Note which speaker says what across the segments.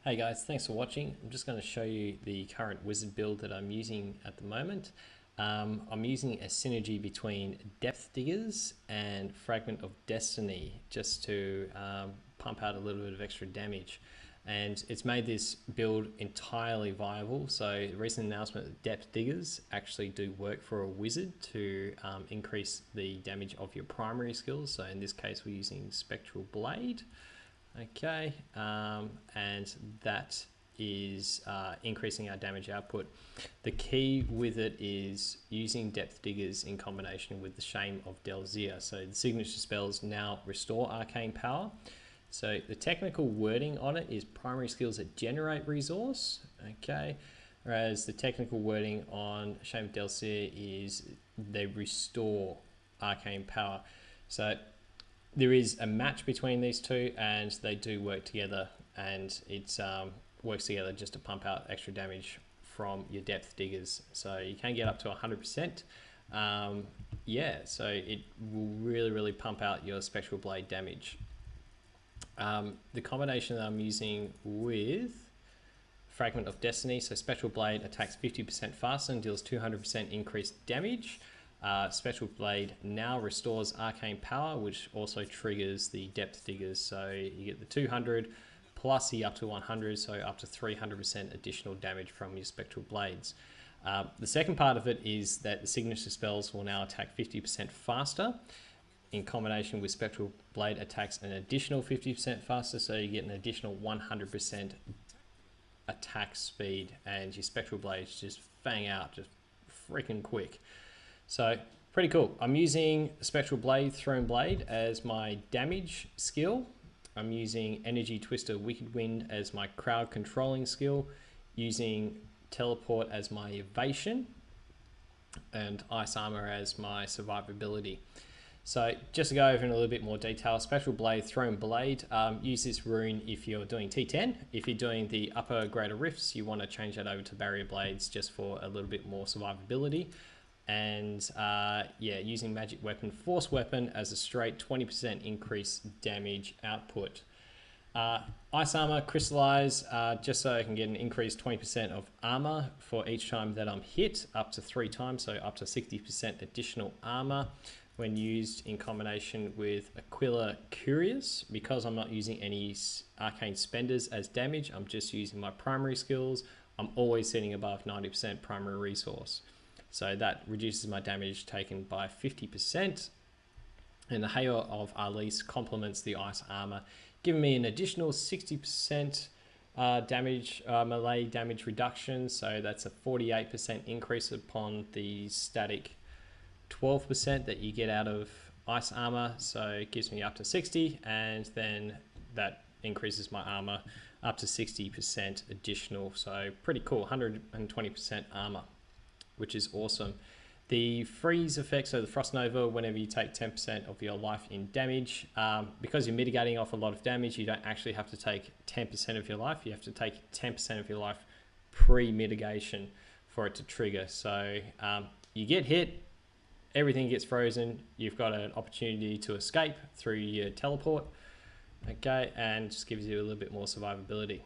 Speaker 1: Hey guys, thanks for watching. I'm just going to show you the current wizard build that I'm using at the moment. I'm using a synergy between Depth Diggers and Fragment of Destiny just to pump out a little bit of extra damage. And it's made this build entirely viable. So the recent announcement that Depth Diggers actually do work for a wizard to increase the damage of your primary skills. So in this case, we're using Spectral Blade. Okay, and that is increasing our damage output. The key with it is using Depth Diggers in combination with the Shame of Delzir. So the signature spells now restore arcane power. So the technical wording on it is primary skills that generate resource. Okay, whereas the technical wording on Shame of Delzir is they restore arcane power. So there is a match between these two and they do work together, and it works together just to pump out extra damage from your Depth Diggers. So you can get up to 100%. Yeah, so it will really pump out your Spectral Blade damage. The combination that I'm using with Fragment of Destiny, so Spectral Blade attacks 50% faster and deals 200% increased damage. Spectral Blade now restores arcane power, which also triggers the Depth Diggers. So you get the 200 plus the up to 100, so up to 300% additional damage from your Spectral Blades. The second part of it is that the signature spells will now attack 50% faster. In combination with Spectral Blade attacks an additional 50% faster, so you get an additional 100% attack speed, and your Spectral Blades just fang out just freaking quick. So pretty cool. I'm using Spectral Blade, Throne Blade as my damage skill. I'm using Energy Twister, Wicked Wind as my crowd controlling skill, using Teleport as my evasion, and Ice Armor as my survivability. So just to go over in a little bit more detail, Spectral Blade, Throne Blade, use this rune if you're doing T10. If you're doing the upper greater rifts, you want to change that over to Barrier Blades just for a little bit more survivability. And yeah, using Magic Weapon, Force Weapon as a straight 20% increase damage output. Ice Armor, Crystallize, just so I can get an increased 20% of armor for each time that I'm hit, up to 3 times, so up to 60% additional armor when used in combination with Aquila Curious. Because I'm not using any arcane spenders as damage, I'm just using my primary skills. I'm always sitting above 90% primary resource. So that reduces my damage taken by 50%. And the Hail of Arlise complements the Ice Armor, giving me an additional 60% damage, melee damage reduction. So that's a 48% increase upon the static 12% that you get out of Ice Armor. So it gives me up to 60, and then that increases my armor up to 60% additional. So pretty cool, 120% armor, which is awesome. The freeze effect, so the Frost Nova, whenever you take 10% of your life in damage, because you're mitigating off a lot of damage, you don't actually have to take 10% of your life. You have to take 10% of your life pre-mitigation for it to trigger. So you get hit, everything gets frozen, you've got an opportunity to escape through your teleport, okay, and just gives you a little bit more survivability.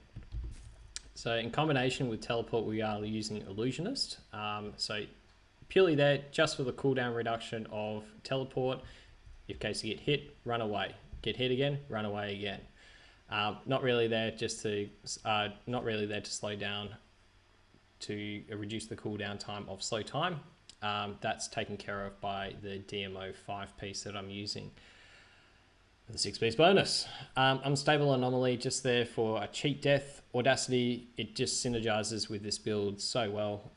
Speaker 1: So in combination with Teleport, we are using Illusionist. So purely there just for the cooldown reduction of Teleport. In case you get hit, run away. Get hit again, run away again. Not really there just to slow down, to reduce the cooldown time of slow time. That's taken care of by the DMO 5-piece that I'm using. The 6-piece bonus. Unstable Anomaly, just there for a cheat death. Audacity, it just synergizes with this build so well.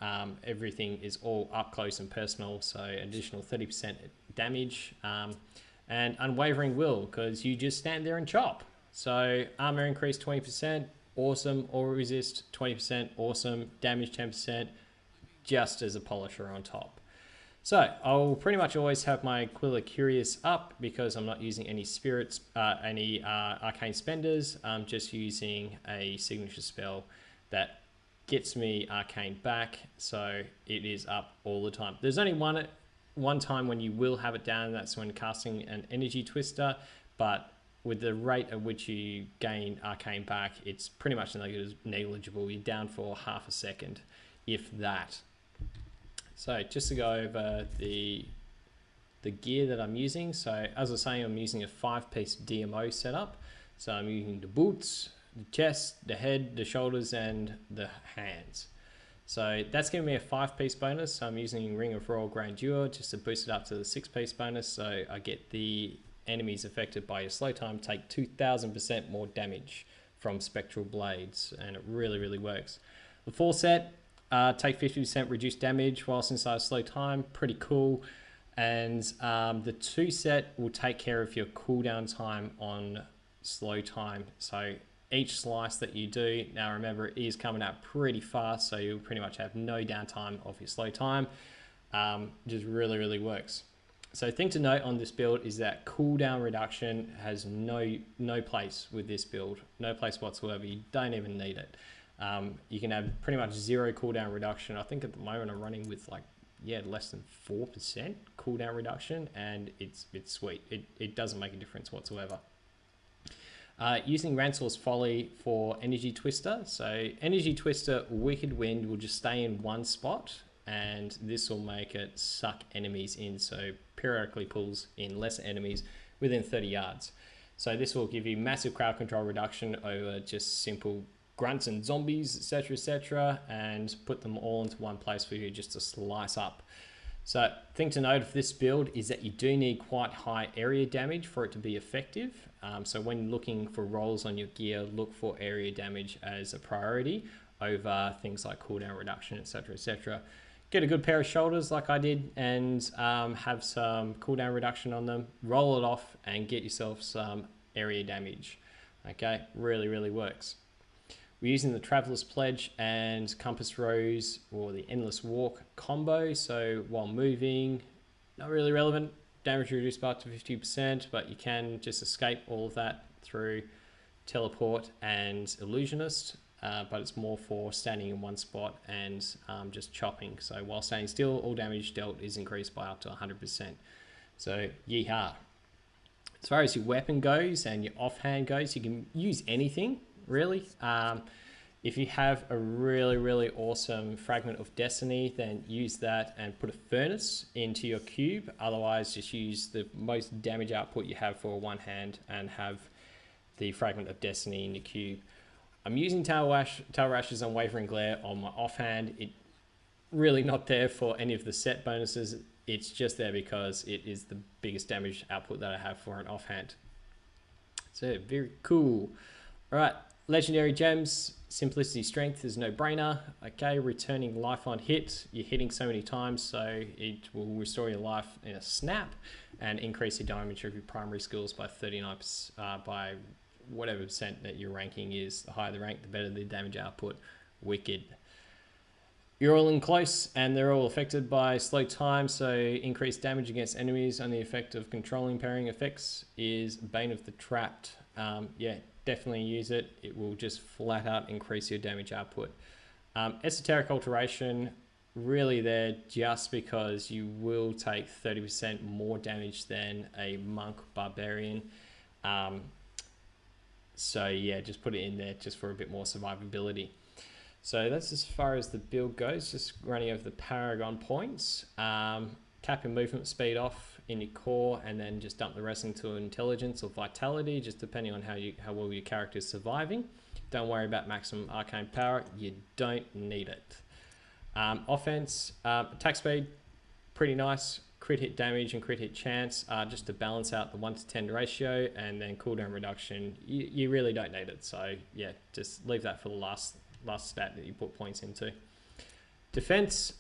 Speaker 1: Everything is all up close and personal, so additional 30% damage. And Unwavering Will, because you just stand there and chop. So armor increase 20%, awesome. Aura resist 20%, awesome. Damage 10%, just as a polisher on top. So I'll pretty much always have my Aquila Curious up because I'm not using any spirits, any arcane spenders. I'm just using a signature spell that gets me arcane back, so it is up all the time. There's only one time when you will have it down, that's when casting an Energy Twister, but with the rate at which you gain arcane back, it's pretty much negligible. You're down for half a second, if that. So just to go over the gear that I'm using. So as I was saying, I'm using a 5-piece DMO setup. So I'm using the boots, the chest, the head, the shoulders, and the hands. So that's giving me a 5-piece bonus. So I'm using Ring of Royal Grandeur just to boost it up to the 6-piece bonus. So I get the enemies affected by your slow time take 2000% more damage from Spectral blades, and it really, really works. The 4 set, take 50% reduced damage whilst inside slow time, pretty cool. And the 2 set will take care of your cooldown time on slow time. So each slice that you do, now remember it is coming out pretty fast, so you'll pretty much have no downtime of your slow time. Just really, really works. So thing to note on this build is that cooldown reduction has no place with this build, no place whatsoever. You don't even need it. You can have pretty much 0 cooldown reduction. I think at the moment I'm running with like, yeah, less than 4% cooldown reduction, and it's sweet. It doesn't make a difference whatsoever. Using Ransor's Folly for Energy Twister. So Energy Twister Wicked Wind will just stay in one spot, and this will make it suck enemies in, so periodically pulls in less enemies within 30 yards. So this will give you massive crowd control reduction over just simple grunts and zombies, etc., and put them all into one place for you just to slice up. So thing to note of this build is that you do need quite high area damage for it to be effective. So when looking for rolls on your gear, look for area damage as a priority over things like cooldown reduction, etc. Get a good pair of shoulders like I did, and have some cooldown reduction on them, roll it off and get yourself some area damage. Okay, really, really works. We're using the Traveler's Pledge and Compass Rose, or the Endless Walk combo. So while moving, not really relevant, damage reduced by up to 50%, but you can just escape all of that through Teleport and Illusionist, but it's more for standing in one spot and just chopping. So while standing still, all damage dealt is increased by up to 100%. So yeehaw. As far as your weapon goes and your offhand goes, you can use anything, really. If you have a really, really awesome Fragment of Destiny, then use that and put a Furnace into your cube. Otherwise, just use the most damage output you have for one hand and have the Fragment of Destiny in your cube. I'm using Tail Rash's Unwavering Glare on my offhand. It really not there for any of the set bonuses. It's just there because it is the biggest damage output that I have for an offhand. So very cool. All right, legendary gems. Simplicity Strength is no brainer. Okay, returning life on hit. You're hitting so many times, so it will restore your life in a snap and increase your damage of your primary skills by 39%, by whatever percent that your ranking is. The higher the rank, the better the damage output. Wicked. You're all in close and they're all affected by slow time, so increased damage against enemies on the effect of controlling parrying effects is Bane of the Trapped. Yeah, definitely use it. It will just flat out increase your damage output. Esoteric Alteration, really there just because you will take 30% more damage than a Monk Barbarian. So yeah, just put it in there just for a bit more survivability. So that's as far as the build goes, just running over the Paragon points. Cap your movement speed off in your core, and then just dump the rest into Intelligence or Vitality, just depending on how well your character is surviving. Don't worry about maximum arcane power, you don't need it. Offense, attack speed, pretty nice. Crit hit damage and crit hit chance, just to balance out the 1-to-10 ratio, and then cooldown reduction, you really don't need it. So yeah, just leave that for the last stat that you put points into. Defense,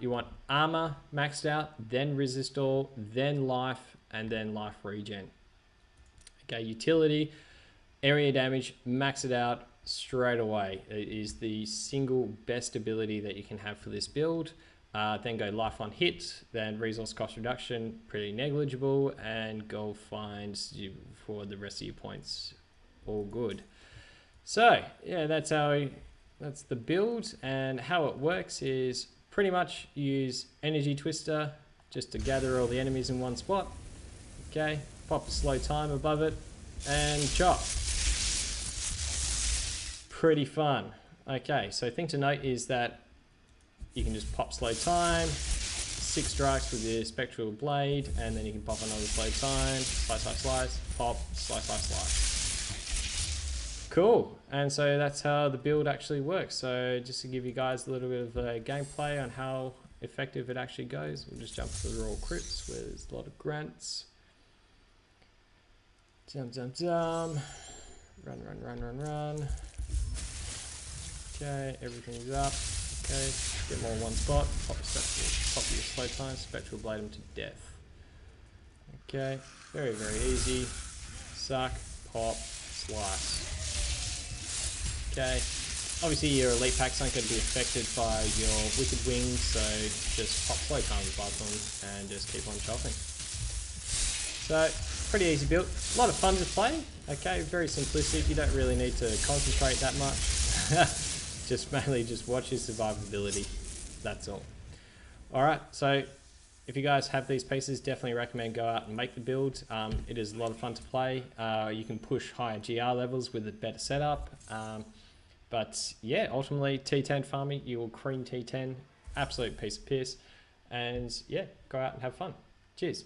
Speaker 1: you want armor maxed out, then resist all, then life, and then life regen. Okay, utility, area damage, max it out straight away. It is the single best ability that you can have for this build. Then go life on hit, then resource cost reduction, pretty negligible, and gold finds you for the rest of your points. All good. So yeah, that's the build, and how it works is pretty much use Energy Twister just to gather all the enemies in one spot. Okay, pop a slow time above it, and chop. Pretty fun. Okay, so thing to note is that you can just pop slow time, 6 strikes with your spectral blade, and then you can pop another slow time, slice, slice, slice, pop, slice, slice, slice. Cool, and so that's how the build actually works. So just to give you guys a little bit of gameplay on how effective it actually goes, we'll just jump to the raw crypts where there's a lot of grunts. Jump, jump, jump. Run, run, run, run, run. Okay, everything's up. Okay, get them all in one spot. Pop your slow time, spectral blade them to death. Okay, very, very easy. Suck, pop, slice. Okay, obviously your elite packs aren't going to be affected by your wicked wings, so just pop slow time above them and just keep on chopping. So, pretty easy build. A lot of fun to play. Okay, very simplistic. You don't really need to concentrate that much. Just mainly just watch your survivability. That's all. Alright, so if you guys have these pieces, definitely recommend go out and make the build. It is a lot of fun to play. You can push higher GR levels with a better setup. But yeah, ultimately T10 farming, you will cream T10. Absolute piece of piss. And yeah, go out and have fun. Cheers.